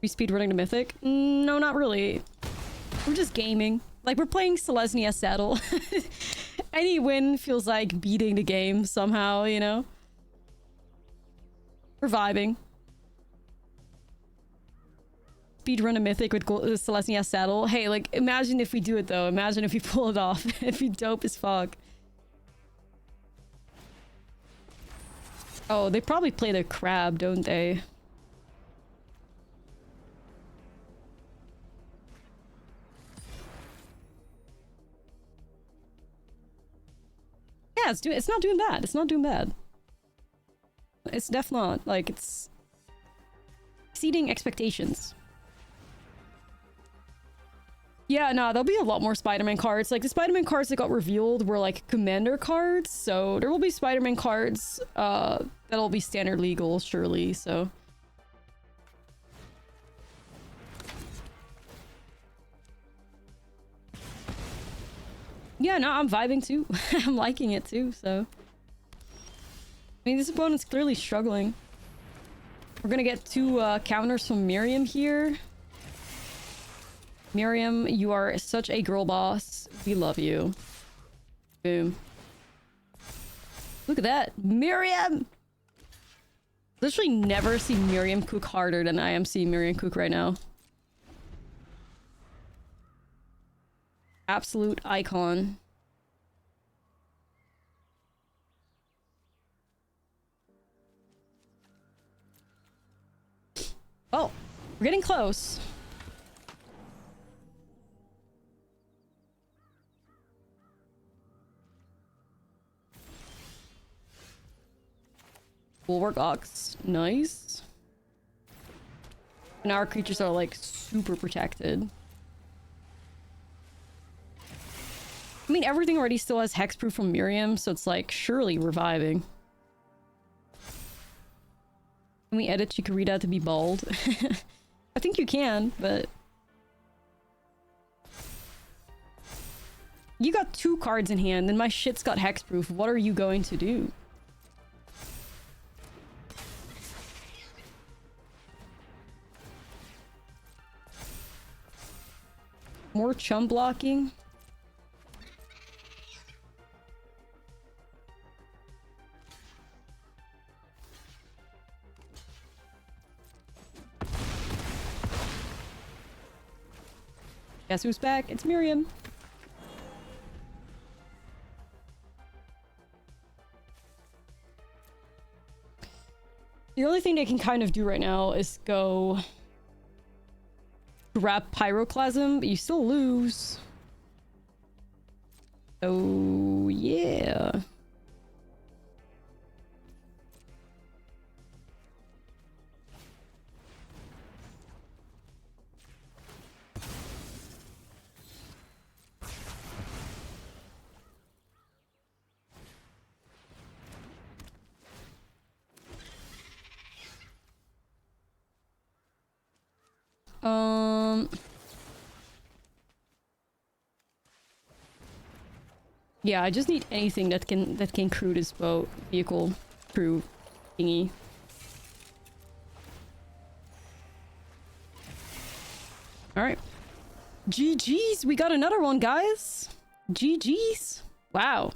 We speedrunning to Mythic? No, not really. We're just gaming. Like, we're playing Selesnya Saddle. Any win feels like beating the game somehow, you know? We're vibing. Speedrun a Mythic with Selesnya Saddle. Hey, like, imagine if we do it, though. Imagine if we pull it off. It'd be dope as fuck. Oh, they probably play the crab, don't they? Yeah, it's not doing bad. It's not doing bad. It's definitely not. Like, it's exceeding expectations. Yeah, no, there'll be a lot more Spider-Man cards. Like, the Spider-Man cards that got revealed were, like, commander cards. So, there will be Spider-Man cards that'll be standard legal, surely, so... Yeah, no, I'm vibing too. I'm liking it too, so. I mean, this opponent's clearly struggling. We're gonna get 2 counters from Miriam here. Miriam, you are such a girl boss. We love you. Boom. Look at that. Miriam! Literally never seen Miriam cook harder than I am seeing Miriam cook right now. Absolute icon. Oh, we're getting close. Bulwark Ox, nice. And our creatures are like super protected. I mean, everything already still has hexproof from Miriam, so it's like surely reviving. Can we edit Chikorita to be bald? I think you can, but... You got 2 cards in hand, and my shit's got hexproof. What are you going to do? More chum blocking? Guess who's back? It's Miriam. The only thing they can kind of do right now is go grab Pyroclasm, but you still lose. Oh, yeah. Yeah, I just need anything that can crew this boat vehicle crew thingy. All right. GG's, we got another one, guys. GG's. Wow.